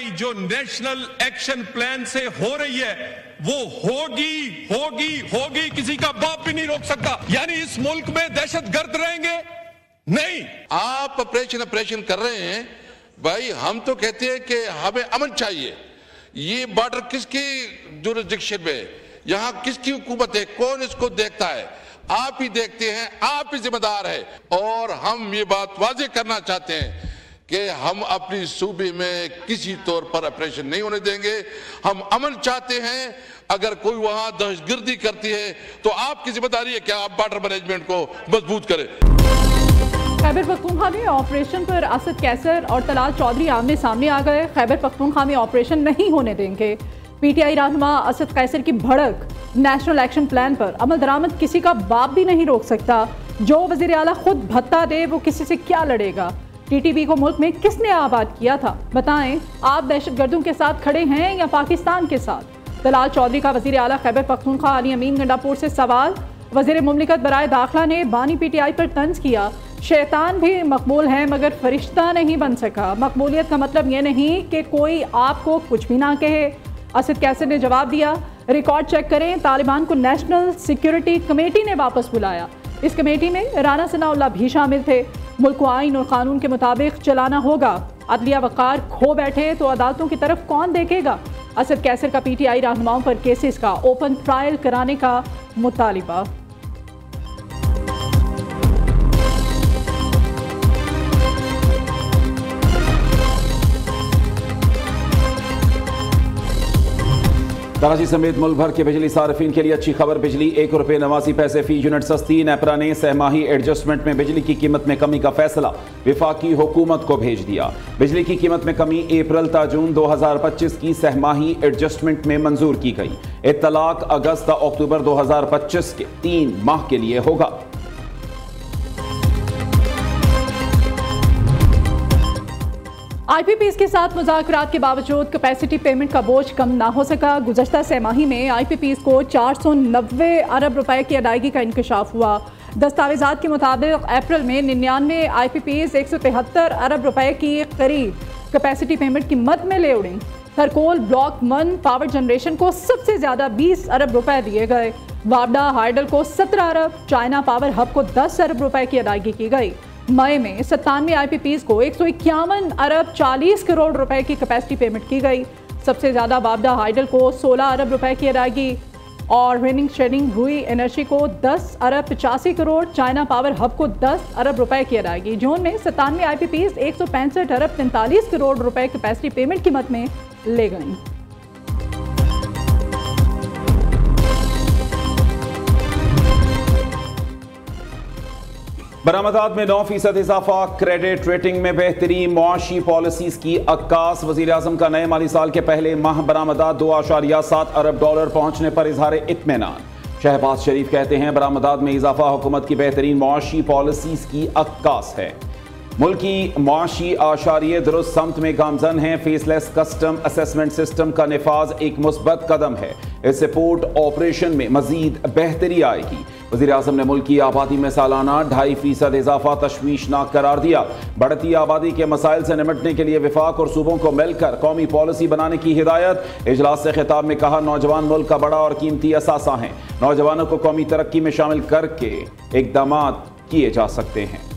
भरपाई जो national action plan से हो रही है वो होगी होगी होगी, किसी का बाप भी नहीं रोक सकता। यानी इस मुल्क में दहशतगर्द रहेंगे नहीं। आप ऑपरेशन कर रहे हैं भाई, हम तो कहते हैं कि हमें अमन चाहिए। ये बॉर्डर किसकी जुरिस्डिक्शन में है, यहाँ किसकी हुकूमत है, कौन इसको देखता है? आप ही देखते हैं, आप ही जिम्मेदार है। और हम ये बात वाजे करना चाहते हैं कि हम अपनी सूबे में किसी तौर पर ऑपरेशन नहीं होने देंगे। हम अमन चाहते हैं। अगर कोई वहां दहशतगर्दी करती है तो आपकी जिम्मेदारी है कि आप बॉर्डर मैनेजमेंट को मजबूत करें। खैबर पख्तूनख्वा में ऑपरेशन पर असद कैसर और तलाल चौधरी आमने सामने आ गए। खैबर पख्तूनख्वा में ऑपरेशन नहीं होने देंगे। पीटीआई रहनुमा असद कैसर की भड़क, नेशनल एक्शन प्लान पर अमल दरामद किसी का बाप भी नहीं रोक सकता। जो वजीर आला खुद भत्ता दे वो किसी से क्या लड़ेगा? टीटीबी को मुल्क में किसने आबाद किया था? बताएं, आप दहशतगर्दों के साथ खड़े हैं या पाकिस्तान के साथ? तलाल चौधरी का वजीर आला खैबर पख्तूनख्वा अली अमीन गंडापुर से सवाल। वजीर मुमलिकत बराए दाखिला ने बानी पीटीआई पर तंज किया, शैतान भी मकबूल है मगर फरिश्ता नहीं बन सका। मकबूलियत का मतलब यह नहीं कि कोई आपको कुछ भी ना कहे। असद कैसर ने जवाब दिया, रिकॉर्ड चेक करें, तालिबान को नेशनल सिक्योरिटी कमेटी ने वापस बुलाया। इस कमेटी में राना सनाउल्लाह भी शामिल थे। मुल्क को आइन और कानून के मुताबिक चलाना होगा। अदलिया वक़ार खो बैठे तो अदालतों की तरफ कौन देखेगा? असद कैसर का पीटीआई रहनुमाओं पर केसेस का ओपन ट्रायल कराने का मुतालिबा। कराची समेत मुल्क भर के बिजली सार्फिन के लिए अच्छी खबर। बिजली ₹1.89 फी यूनिट सस्ती। नेपरा ने सहमाही एडजस्टमेंट में बिजली की कीमत में कमी का फैसला विफाकी हुकूमत को भेज दिया। बिजली की कीमत में कमी अप्रैल ता जून 2025 की सहमाही एडजस्टमेंट में मंजूर की गई। इत्तलाक अगस्त ता अक्टूबर 2025 के 3 माह के लिए होगा। आईपीपीएस के साथ मुज़ाकरात के बावजूद कैपेसिटी पेमेंट का बोझ कम ना हो सका। गुज़श्ता सहमाही में आईपीपीएस को 490 अरब रुपए की अदायगी का इंकशाफ हुआ। दस्तावेजात के मुताबिक अप्रैल में 99 आईपीपीएस 173 अरब रुपए की करीब कैपेसिटी पेमेंट की मद में ले उड़ी। थरकोल ब्लॉक 1 पावर जनरेशन को सबसे ज्यादा 20 अरब रुपए दिए गए। वावडा हाइडल को 17 अरब, चाइना पावर हब को 10 अरब रुपए की अदायगी की गई। मई में 97 आईपीपीएस को 151 अरब 40 करोड़ रुपए की कैपेसिटी पेमेंट की गई। सबसे ज्यादा वावडा हाइडल को 16 अरब रुपए की अदायगी और रेनिंग शेडिंग हुई एनर्जी को 10 अरब 85 करोड़, चाइना पावर हब को 10 अरब रुपए की अदायगी। जून में 97 आईपीपीएस 165 अरब 43 करोड़ रुपए कैपेसिटी पेमेंट की मद में ले गई। बरामदात में 9% इजाफा। क्रेडिट रेटिंग में बेहतरी। मुआशी पॉलिसीज की अक्कास। वजीर आजम का नए माली साल के पहले माह बरामदात $2.7 अरब पहुंचने पर इजहार इत्मीनान। शहबाज शरीफ कहते हैं बरामदात में इजाफा हुकूमत की बेहतरीन मुआशी पॉलिसीज की अक्कास है। मुल्की मुआशी आशारिये दुरुस्त समत में गामजन हैं। फेसलेस कस्टम असेसमेंट सिस्टम का निफाज एक मुस्बत कदम है। इससे पोर्ट ऑपरेशन में मजीद बेहतरी आएगी। वज़ीर आज़म ने मुल्क की आबादी में सालाना 2.5% इजाफा तशवीशनाक करार दिया। बढ़ती आबादी के मसाइल से निपटने के लिए विफाक और सूबों को मिलकर कौमी पॉलिसी बनाने की हिदायत। इजलास से खिताब में कहा, नौजवान मुल्क का बड़ा और कीमती असासा हैं। नौजवानों को कौमी तरक्की में शामिल करके इकदाम किए जा सकते हैं।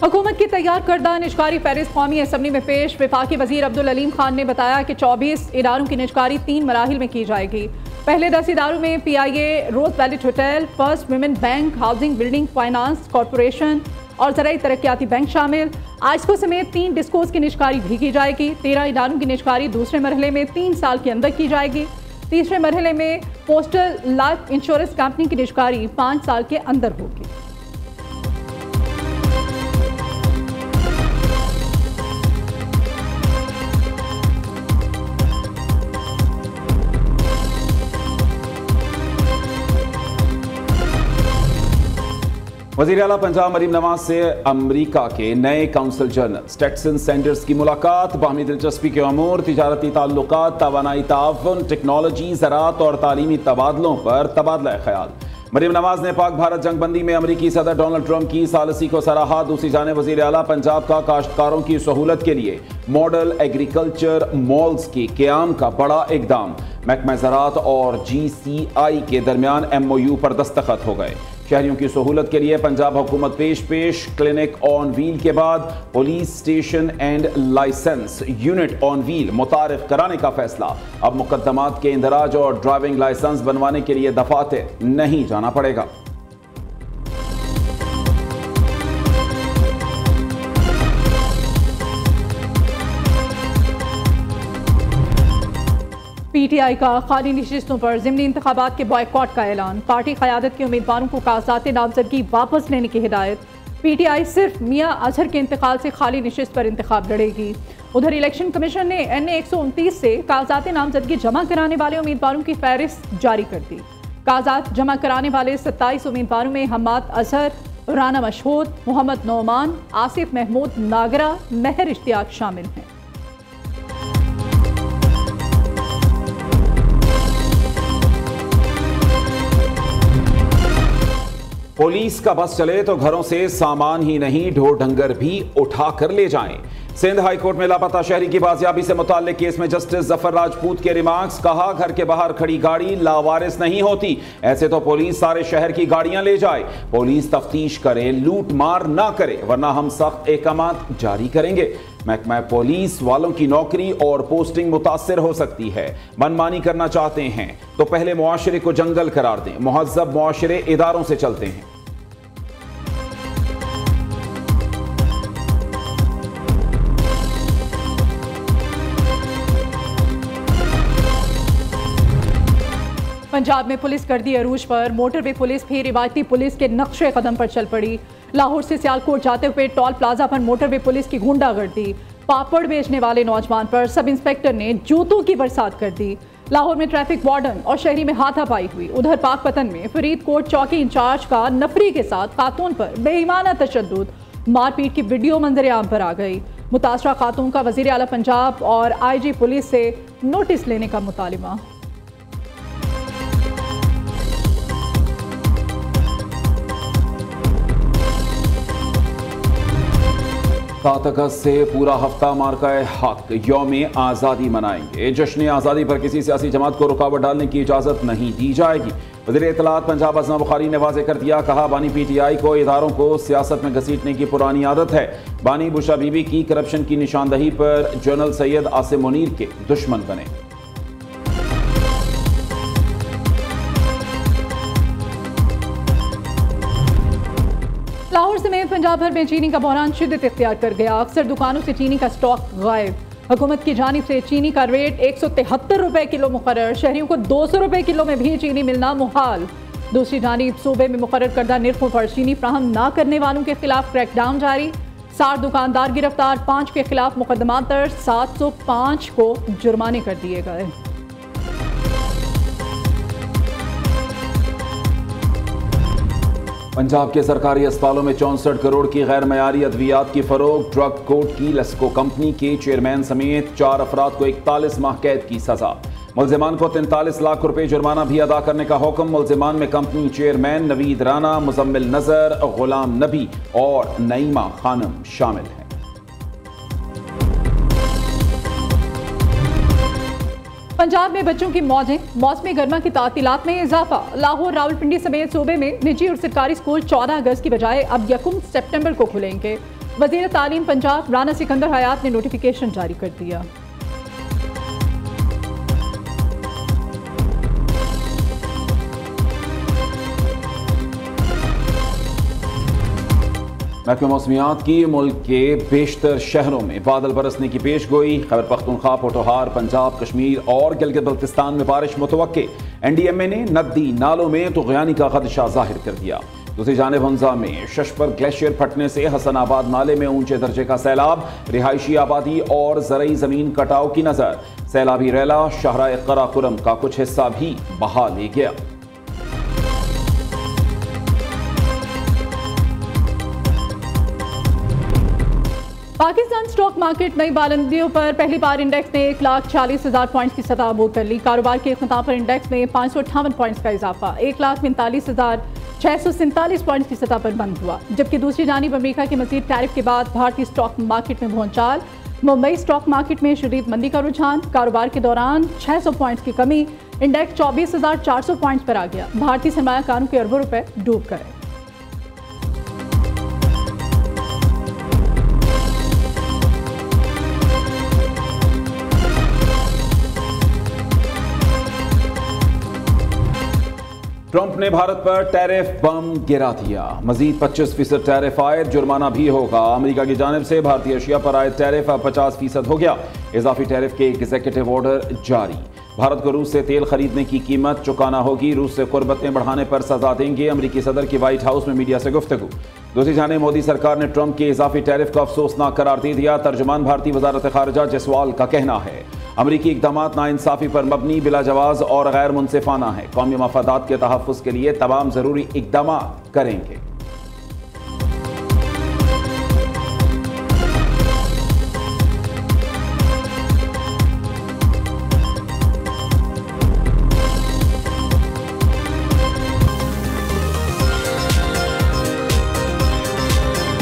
हुकूमत की तैयार करदा निजकारी फहरिस्त कौमी असम्बली में पेश। वफाकी वजीर अब्दुल अलीम खान ने बताया कि 24 इदारों की निजकारी 3 मराहिल में की जाएगी। पहले 10 इदारों में PIA, rose valley hotel, first women bank, housing building finance corporation और ज़राई तरक्याती बैंक शामिल। आइस्को समेत 3 डिस्कोस की निजकारी भी की जाएगी। 13 इदारों की निजकारी दूसरे मरहले में 3 साल के अंदर की जाएगी। तीसरे मरहले में पोस्टल लाइफ इंश्योरेंस कंपनी की निजकारी 5 साल के अंदर होगी। वज़ीर आला पंजाब मरीम नवाज से अमरीका के नए काउंसिल जनरल स्टेटसन सैंडर्स की मुलाकात, बाहमी दिलचस्पी के अमूर, तिजारती ताल्लुकात, तवानाई ताउन, टेक्नोलॉजी, ज़राअत और तालीमी तबादलों पर तबादला ख्याल। मरीम नवाज ने पाक भारत जंगबंदी में अमरीकी सदर डोनाल्ड ट्रंप की सालसी को सराहा। दूसरी जानिब वज़ीर आला पंजाब का काश्तकारों की सहूलत के लिए मॉडल एग्रीकल्चर मॉल्स के क़याम का बड़ा इकदाम। महकमा ज़राअत और GCI के दरमियान MOU पर दस्तखत हो गए। शहरियों की सहूलत के लिए पंजाब हुकूमत पेश क्लिनिक ऑन व्हील के बाद police station and licence unit on wheel मुतारिफ कराने का फैसला। अब मुकद्दमात के इंदराज और ड्राइविंग लाइसेंस बनवाने के लिए दफातर नहीं जाना पड़ेगा। PTI का खाली नशिस्तों पर ज़िमनी इंतखाबात के बॉयकॉट का ऐलान। पार्टी क़यादत के उम्मीदवारों को कागजात नामजदगी वापस लेने की हिदायत। PTI सिर्फ मियां अजहर के इंतकाल से खाली नशिस्त पर इंतखाब लड़ेगी। उधर इलेक्शन कमीशन ने NA 129 से कागजात नामजदगी जमा कराने वाले उम्मीदवारों की फहरिस्त जारी कर दी। कागजात जमा कराने वाले 27 उम्मीदवारों में हम्माद अजहर, राना मशहूद, मोहम्मद नौमान, आसिफ महमूद नागरा, महर इश्तियाक शामिल हैं। पुलिस का बस चले तो घरों से सामान ही नहीं ढोर ढंगर भी उठा कर ले जाएं। सिंध हाई कोर्ट में लापता शहरी की बाजियाबी से मुताल्लिक केस में जस्टिस जफर राजपूत के रिमार्क्स। कहा, घर के बाहर खड़ी गाड़ी लावारिस नहीं होती, ऐसे तो पुलिस सारे शहर की गाड़ियां ले जाए। पुलिस तफ्तीश करे, लूट मार ना करे, वरना हम सख्त एहकामात जारी करेंगे। महकमा पुलिस वालों की नौकरी और पोस्टिंग मुतासिर हो सकती है। मनमानी करना चाहते हैं तो पहले मुआशरे को जंगल करार दें। मुहज़्ज़ब मुआशरे इदारों से चलते हैं। पंजाब में पुलिस गर्दी अरूज पर मोटरवे पुलिस भी रिवायती पुलिस के नक्शे कदम पर चल पड़ी। लाहौर से सियालकोट जाते हुए टोल प्लाजा पर मोटरवे पुलिस की गुंडागर्दी। पापड़ बेचने वाले नौजवान पर सब इंस्पेक्टर ने जूतों की बरसात कर दी। लाहौर में ट्रैफिक वार्डन और शहरी में हाथापाई हुई। उधर पाकपतन में फरीदकोट चौकी इंचार्ज का नफरी के साथ खातून पर बेईमाना तशद्दुद, मारपीट की वीडियो मंजर आम पर आ गई। मुतासरा खातून का वज़ीर आला पंजाब और IG पुलिस से नोटिस लेने का मुतालिबा। अगस्त से पूरा हफ्ता मार्काए हक यौम आज़ादी मनाएंगे। जश्न आज़ादी पर किसी सियासी जमात को रुकावट डालने की इजाज़त नहीं दी जाएगी। वज़ीर इत्तलात पंजाब अज़मा बुखारी ने वाज़ेह कर दिया। कहा, बानी PTI को इदारों को सियासत में घसीटने की पुरानी आदत है। बानी बुशा बीबी की करप्शन की निशानदही पर जनरल सैयद आसिम मुनीर के दुश्मन बने। लाहौर समेत पंजाब भर में चीनी का बहरान शिद्दत इख्तियार कर गया। अक्सर दुकानों से चीनी का स्टॉक गायब। हुकूमत की जानिब से चीनी का रेट 173 रुपए किलो मुकर्रर। शहरियों को 200 रुपए किलो में भी चीनी मिलना मुहाल। दूसरी जानिब सूबे में मुकर्रर करदा निर्खों पर चीनी फ्राहम न करने वालों के खिलाफ क्रैकडाउन जारी। 60 दुकानदार गिरफ्तार, 5 के खिलाफ मुकदमात दर्ज, 705 को जुर्माने कर दिए गए। पंजाब के सरकारी अस्पतालों में 64 करोड़ की गैर मयारी अद्वियात की फरोख्त। ड्रग कोर्ट की लस्को कंपनी के चेयरमैन समेत 4 अफराद को 41 माह कैद की सजा। मुल्जिमान को 43 लाख रुपए जुर्माना भी अदा करने का हुक्म। मुल्जिमान में कंपनी चेयरमैन नवीद राना, मुजम्मिल नजर, गुलाम नबी और नईमा खानम शामिल हैं। पंजाब में बच्चों की मौजें, मौसमी गर्मा की तातीलात में इजाफा। लाहौर, रावलपिंडी समेत सूबे में निजी और सरकारी स्कूल 14 अगस्त की बजाय अब 1 सितंबर को खुलेंगे। वज़ीर तालीम पंजाब राना सिकंदर हयात ने नोटिफिकेशन जारी कर दिया। महकमा मौसमियात की मुल्क के बेशतर शहरों में बादल बरसने की पेश गोई। खैबर पख्तूनख्वा, पोठोहार, पंजाब, कश्मीर और गिलगित बल्तिस्तान में बारिश मुतवक्के। NDMA ने नदी नालों में तुग़यानी का खदशा जाहिर कर दिया। दूसरी जानिब हंजा में शशपर ग्लेशियर फटने से हसनाबाद नाले में ऊंचे दर्जे का सैलाब। रिहायशी आबादी और ज़रई ज़मीन कटाव की नज़र। सैलाबी रैला शाहराए कराकुरम का कुछ हिस्सा भी बहा ले गया। पाकिस्तान स्टॉक मार्केट नई बुलंदियों पर पहली बार इंडेक्स ने 1,40,000 पॉइंट्स की सतह अबूर कर ली। कारोबार के इख्तिताम पर इंडेक्स में 558 पॉइंट्स का इजाफा 1,45,647 पॉइंट्स की सतह पर बंद हुआ। जबकि दूसरी जानिब अमेरिका के मजीद टैरिफ के बाद भारतीय स्टॉक मार्केट में भूचाल। मुंबई स्टॉक मार्केट में शदीद मंदी का रुझान। कारोबार के दौरान 600 पॉइंट्स की कमी, इंडेक्स 24,400 पॉइंट्स पर आ गया। भारतीय सरमायाकारों के अरबों रुपए डूब गए। ट्रंप ने भारत पर टैरिफ बम गिरा दिया। मजीद 25% टैरिफ आयद, जुर्माना भी होगा। अमेरिका की जानिब से भारतीय एशिया पर आयद टैरिफ अब 50% हो गया। इजाफी टैरिफ के एग्जीक्यूटिव ऑर्डर जारी। भारत को रूस से तेल खरीदने की कीमत चुकाना होगी। रूस से कुर्बतें बढ़ाने पर सजा देंगे। अमेरिकी सदर की व्हाइट हाउस में मीडिया से गुफ्तगू। दूसरी जानिब मोदी सरकार ने ट्रंप के इजाफी टैरिफ को अफसोसनाक करार दे दिया। तर्जुमान भारतीय वजारत खारजा जयसवाल का कहना है अमरीकी इक़दामात नाइंसाफ़ी पर मबनी, बिला जवाज़ और गैर मुनसिफाना है। कौमी मफादात के तहफ़्फ़ुज़ के लिए तमाम ज़रूरी इक़दामात करेंगे।